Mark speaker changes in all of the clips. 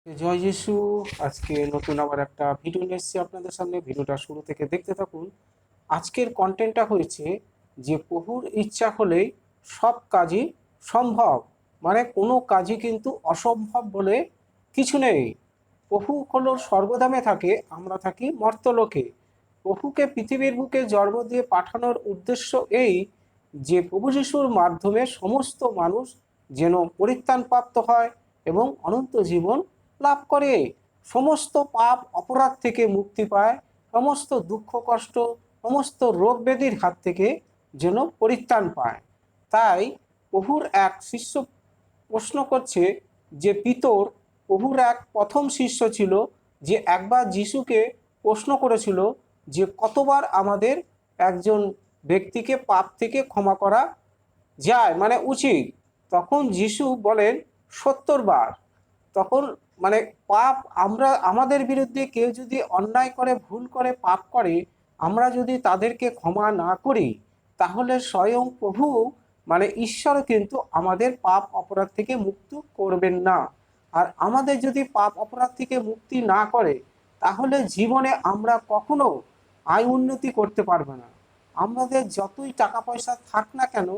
Speaker 1: জয় যিশু। আজকে নতুন আবার একটা ভিডিও নিয়ে এসেছি আপনাদের সামনে। ভিডিওটা শুরু থেকে দেখতে থাকুন। আজকের কন্টেন্টটা হয়েছে যে প্রভুর ইচ্ছা হলেই সব কাজই সম্ভব, মানে কোনো কাজই কিন্তু অসম্ভব বলে কিছু নেই। প্রভু হলো স্বর্গধামে থাকে, আমরা থাকি মর্তলোকে। প্রভুকে পৃথিবীর বুকে জন্ম দিয়ে পাঠানোর উদ্দেশ্য এই যে প্রভু যিশুর মাধ্যমে সমস্ত মানুষ যেন পরিত্রাণপ্রাপ্ত হয় এবং অনন্ত জীবন লাভ করে, সমস্ত পাপ অপরাধ থেকে মুক্তি পায়, সমস্ত দুঃখ কষ্ট সমস্ত রোগ ব্যাধির হাত থেকে যেন পরিত্রাণ পায়। তাই প্রভুর এক শিষ্য প্রশ্ন করছে যে পিতর প্রভুর এক প্রথম শিষ্য ছিল, যে একবার যিশুকে প্রশ্ন করেছিল যে কতবার আমাদের একজন ব্যক্তিকে পাপ থেকে ক্ষমা করা যায়, মানে উচিত। তখন যিশু বলেন 70 বার। তখন মানে পাপ, আমরা আমাদের বিরুদ্ধে কেউ যদি অন্যায় করে ভুল করে পাপ করে, আমরা যদি তাদেরকে ক্ষমা না করি, তাহলে স্বয়ং প্রভু মানে ঈশ্বর কিন্তু আমাদের পাপ অপরাধ থেকে মুক্ত করবেন না। আর আমাদের যদি পাপ অপরাধ থেকে মুক্তি না করে, তাহলে জীবনে আমরা কখনো আয় উন্নতি করতে পারবো না। আমাদের যতই টাকা পয়সা থাক না কেন,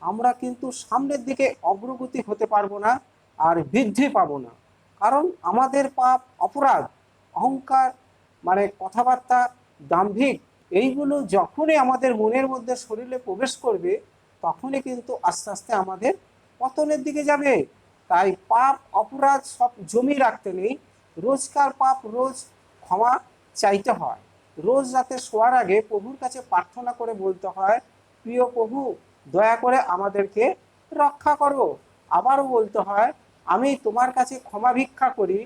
Speaker 1: আমরা কিন্তু সামনের দিকে অগ্রগতি হতে পারবো না, আর বৃদ্ধি পাবো না। কারণ আমাদের পাপ অপরাধ, অহংকার, মানে কথাবার্তা, দাম্ভিক, এইগুলো যখনই আমাদের মনের মধ্যে শরীরে প্রবেশ করবে, তখনই কিন্তু আস্তে আস্তে আমাদের পতনের দিকে যাবে। তাই পাপ অপরাধ সব জমি রাখতে নেই, রোজকার পাপ রোজ ক্ষমা চাইতে হয়। রোজ রাতে শোয়ার আগে প্রভুর কাছে প্রার্থনা করে বলতে হয়, প্রিয় প্রভু, দয়া করে আমাদেরকে রক্ষা করো। আবারও বলতে হয়, আমি তোমার কাছে ক্ষমা ভিক্ষা করি,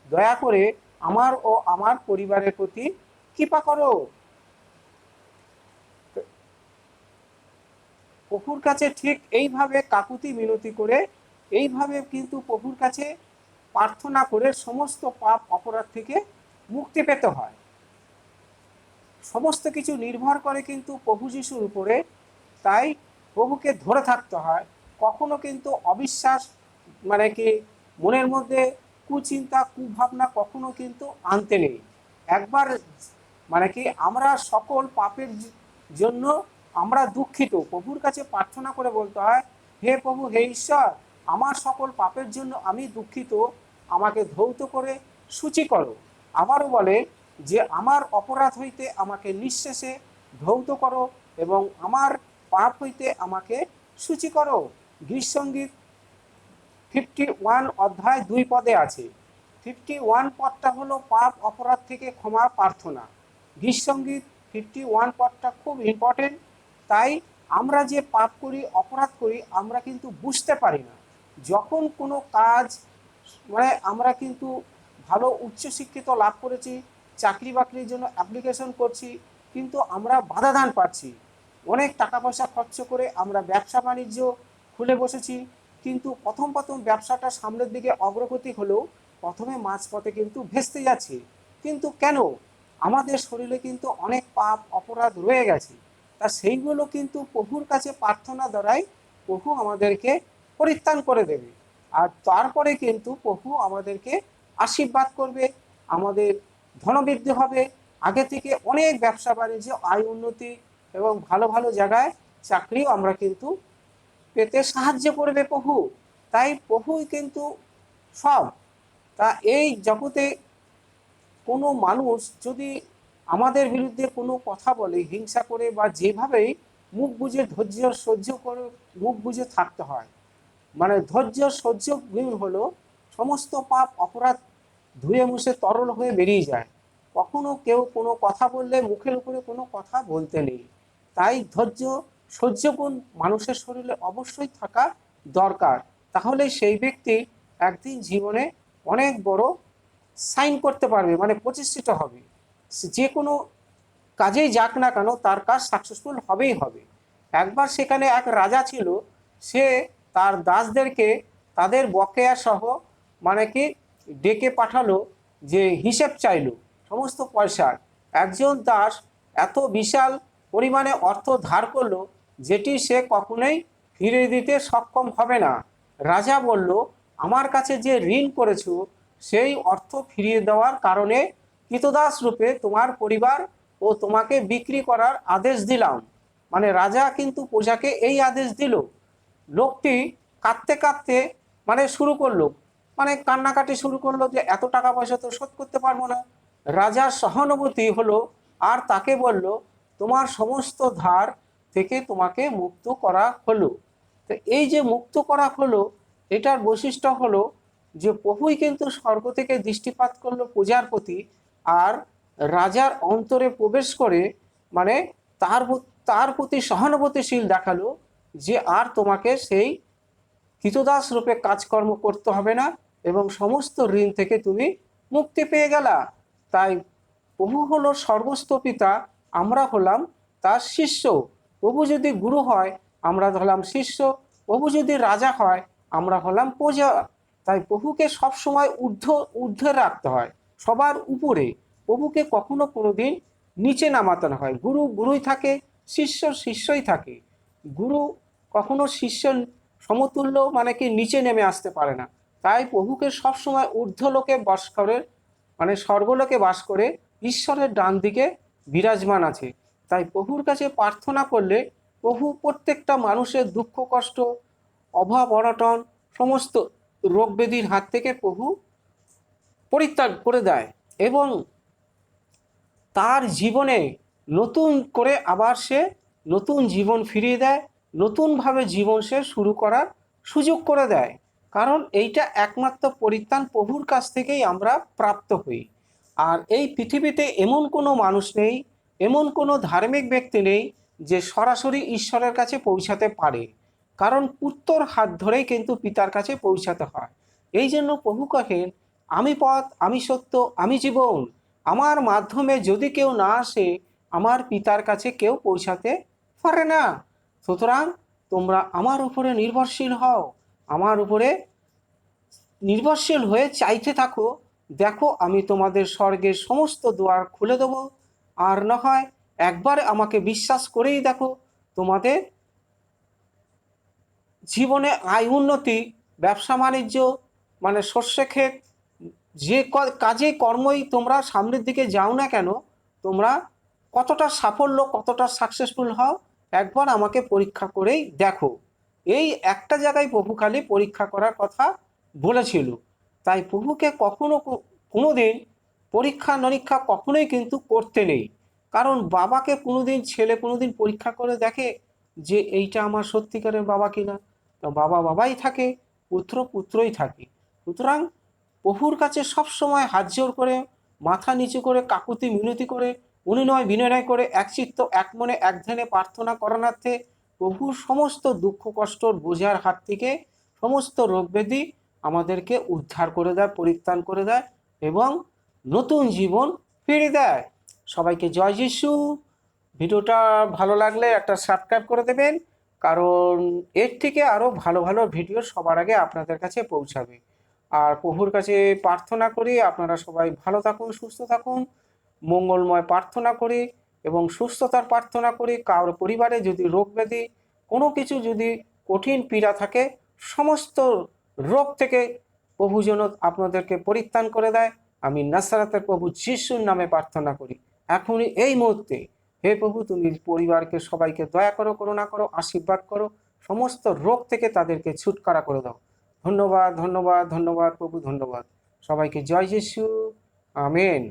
Speaker 1: দয়া করে আমার ও আমার পরিবারের প্রতি কৃপা করো। প্রভুর কাছে ঠিক এইভাবে কাকুতি মিনতি করে, এইভাবে কিন্তু প্রভুর কাছে প্রার্থনা করে সমস্ত পাপ অপরাধ থেকে মুক্তি পেতে হয়। সমস্ত কিছু নির্ভর করে কিন্তু প্রভু যিশুর উপরে। তাই প্রভুকে ধরে থাকতে হয়। কখনো কিন্তু অবিশ্বাস, মানে কি মনের মধ্যে কুচিন্তা কুভাবনা কখনো কিন্তু আনতে নেই। একবার মানে কি আমরা সকল পাপের জন্য আমরা দুঃখিত, প্রভুর কাছে প্রার্থনা করে বলতে হয়, হে প্রভু, হে ঈশ্বর, আমার সকল পাপের জন্য আমি দুঃখিত, আমাকে ধৌত করে সূচি করো। আবারও বলে যে আমার অপরাধ হইতে আমাকে নিঃশেষে ধৌত করো এবং আমার পাপ হইতে আমাকে সূচি করো। গীতসঙ্গীত 51 অধ্যায় 2 পদে আছে। 51 পদটা হলো পাপ অপরাধ থেকে ক্ষমা প্রার্থনা। গীতসঙ্গীত 51 পদটা খুব ইম্পর্টেন্ট। তাই আমরা যে পাপ করি, অপরাধ করি, আমরা কিন্তু বুঝতে পারি না। যখন কোনো কাজ, মানে আমরা কিন্তু ভালো উচ্চশিক্ষিত লাভ করেছি, চাকরি বাকরির জন্য অ্যাপ্লিকেশন করছি, কিন্তু আমরা বাধাদান পাচ্ছি। অনেক টাকা পয়সা খরচ করে আমরা ব্যবসা বাণিজ্য খুলে বসেছি, কিন্তু প্রথম প্রথম ব্যবসাটা সামনের দিকে অগ্রগতি হলেও প্রথমে মাঝপথে কিন্তু ভেস্তে যাচ্ছে। কিন্তু কেন? আমাদের শরীরে কিন্তু অনেক পাপ অপরাধ রয়ে গেছে। তা সেইগুলো কিন্তু প্রভুর কাছে প্রার্থনা দ্বারাই প্রভু আমাদেরকে পরিত্রাণ করে দেবে। আর তারপরে কিন্তু প্রভু আমাদেরকে আশীর্বাদ করবে, আমাদের ধনবৃদ্ধি হবে, আগে থেকে অনেক ব্যবসা বাণিজ্য আয় উন্নতি এবং ভালো ভালো জায়গায় চাকরিও আমরা কিন্তু পেতে সাহায্য করবে প্রভু। তাই প্রভুই কিন্তু সব। তা এই জগতে কোনো মানুষ যদি আমাদের বিরুদ্ধে কোনো কথা বলে হিংসা করে বা যেভাবেই, মুখ বুঝে ধৈর্য সহ্য করে, মুখ বুঝে থাকতে হয়। মানে ধৈর্য সহ্য গুণ হলো সমস্ত পাপ অপরাধ ধুয়ে মুছে তরল হয়ে বেরিয়ে যায়। কখনো কেউ কোনো কথা বললে মুখের উপরে কোনো কথা বলতে নেই। তাই ধৈর্য সহ্য গুণ মানুষের শরীরে অবশ্যই থাকা দরকার। তাহলে সেই ব্যক্তি একদিন জীবনে অনেক বড় সাইন করতে পারবে, মানে প্রতিষ্ঠিত হবে। যে কোনো কাজেই যাক না কেন, তার কাজ সাকসেসফুল হবেই হবে। একবার সেখানে এক রাজা ছিল, সে তার দাসদেরকে তাদের বকেয়া সহ, মানে কি ডেকে পাঠালো, যে হিসেব চাইলো সমস্ত পয়সার। একজন দাস এত বিশাল পরিমাণে অর্থ ধার করলো, যেটি সে কখনোই ফিরে দিতে সক্ষম হবে না। রাজা বলল, আমার কাছে যে ঋণ করেছো সেই অর্থ ফিরিয়ে দেওয়ার কারণে কৃতদাস রূপে তোমার পরিবার ও তোমাকে বিক্রি করার আদেশ দিলাম। মানে রাজা কিন্তু প্রজাকে এই আদেশ দিল। লোকটি কাঁদতে কাঁদতে মানে শুরু করলো, মানে কান্নাকাটি শুরু করলো যে এত টাকা পয়সা তো শোধ করতে পারবো না। রাজার সহানুভূতি হলো আর তাকে বলল, তোমার সমস্ত ধার থেকে তোমাকে মুক্ত করা হলো। তো এই যে মুক্ত করা হলো, এটার বৈশিষ্ট্য হলো যে প্রভুই কিন্তু স্বর্গ থেকে দৃষ্টিপাত করলো প্রজার প্রতি, আর রাজার অন্তরে প্রবেশ করে মানে তার তার প্রতি সহানুভূতিশীল দেখালো যে আর তোমাকে সেই কৃতদাস রূপে কাজকর্ম করতে হবে না এবং সমস্ত ঋণ থেকে তুমি মুক্তি পেয়ে গেলা। তাই প্রভু হলো সর্বস্ত পিতা, আমরা হলাম তার শিষ্য। প্রভু যদি গুরু হয় আমরা হলাম শিষ্য, প্রভু যদি রাজা হয় আমরা হলাম প্রজা। তাই প্রভুকে সবসময় ঊর্ধ্বে রাখতে হয়, সবার উপরে। প্রভুকে কখনো কোনোদিন নিচে নামাতে না হয়। গুরু গুরুই থাকে, শিষ্য শিষ্যই থাকে। গুরু কখনো শিষ্য সমতুল্য মানে কি নিচে নেমে আসতে পারে না। তাই প্রভুকে সবসময় ঊর্ধ্বলোকে বাস করে, মানে স্বর্গলোকে বাস করে ঈশ্বরের ডান দিকে বিরাজমান আছে। তাই প্রভুর কাছে প্রার্থনা করলে প্রভু প্রত্যেকটা মানুষের দুঃখ কষ্ট অভাব অনটন সমস্ত রোগ ব্যাধির হাত থেকে প্রভু পরিত্যাগ করে দেয় এবং তার জীবনে নতুন করে আবার সে নতুন জীবন ফিরিয়ে দেয়, নতুনভাবে জীবন সে শুরু করার সুযোগ করে দেয়। কারণ এইটা একমাত্র পরিত্রাণ প্রভুর কাছ থেকেই আমরা প্রাপ্ত হই। আর এই পৃথিবীতে এমন কোনো মানুষ নেই, এমন কোনো ধার্মিক ব্যক্তি নেই যে সরাসরি ঈশ্বরের কাছে পৌঁছাতে পারে। কারণ পুত্রর হাত ধরেই কিন্তু পিতার কাছে পৌঁছাতে হয়। এই জন্য প্রভু কহেন, আমি পথ, আমি সত্য, আমি জীবন, আমার মাধ্যমে যদি কেউ না আসে আমার পিতার কাছে কেউ পৌঁছাতে পারে না। সুতরাং তোমরা আমার উপরে নির্ভরশীল হও, আমার উপরে নির্ভরশীল হয়ে চাইতে থাকো, দেখো আমি তোমাদের স্বর্গের সমস্ত দুয়ার খুলে দেবো। আর না হয় একবার আমাকে বিশ্বাস করেই দেখো, তোমাদের জীবনে আয় উন্নতি, ব্যবসা বাণিজ্য মানে শস্য ক্ষেত, যে কাজে কর্মই তোমরা সামনের দিকে যাও না কেন, তোমরা কতটা সাফল্য কতটা সাকসেসফুল হও একবার আমাকে পরীক্ষা করেই দেখো। এই একটা জায়গায় প্রভু খালি পরীক্ষা করার কথা বলেছিল। তাই প্রভুকে কখনো কোনো দিন পরীক্ষা নিরীক্ষা কখনোই কিন্তু করতে নেই। কারণ বাবাকে কোনোদিন ছেলে কোনোদিন পরীক্ষা করে দেখে যে এইটা আমার সত্যিকারের বাবা কিনা? তো বাবা বাবাই থাকে, পুত্র পুত্রই থাকে। সুতরাং প্রভুর কাছে সবসময় হাত জোর করে মাথা নিচু করে কাকুতি মিনতি করে অনুনয় বিনয় করে একচিত্ত এক মনে এক ধ্যানে প্রার্থনা করানার্থে প্রভুর সমস্ত দুঃখ কষ্টর বোঝার হাত থেকে সমস্ত রোগ ব্যাধি আমাদেরকে উদ্ধার করে দেয়, পরিত্রাণ করে দেয় এবং নতুন জীবন ফিরে দেয়। সবাইকে জয় যিশু। ভিডিওটা ভালো লাগলে একটা সাবস্ক্রাইব করে দেবেন, কারণ এর থেকে আরও ভালো ভালো ভিডিও সবার আগে আপনাদের কাছে পৌঁছাবে। আর প্রভুর কাছে প্রার্থনা করি আপনারা সবাই ভালো থাকুন, সুস্থ থাকুন, মঙ্গলময় প্রার্থনা করি এবং সুস্থতার প্রার্থনা করি। কারোর পরিবারে যদি রোগ ব্যাধি কোনো কিছু যদি কঠিন পীড়া থাকে, সমস্ত রোগ থেকে প্রভু যেন আপনাদেরকে পরিত্রাণ করে দেয়। আমি নাসারাতের প্রভু যিশুর নামে প্রার্থনা করি এখনই এই মুহূর্তে। হে প্রভু, তুমি পরিবারকে সবাইকে দয়া করো, করুণা করো, আশীর্বাদ করো, সমস্ত রোগ থেকে তাদেরকে ছুটকারা করে দাও। ধন্যবাদ ধন্যবাদ ধন্যবাদ প্রভু, ধন্যবাদ। সবাইকে জয় যিশু, আমেন।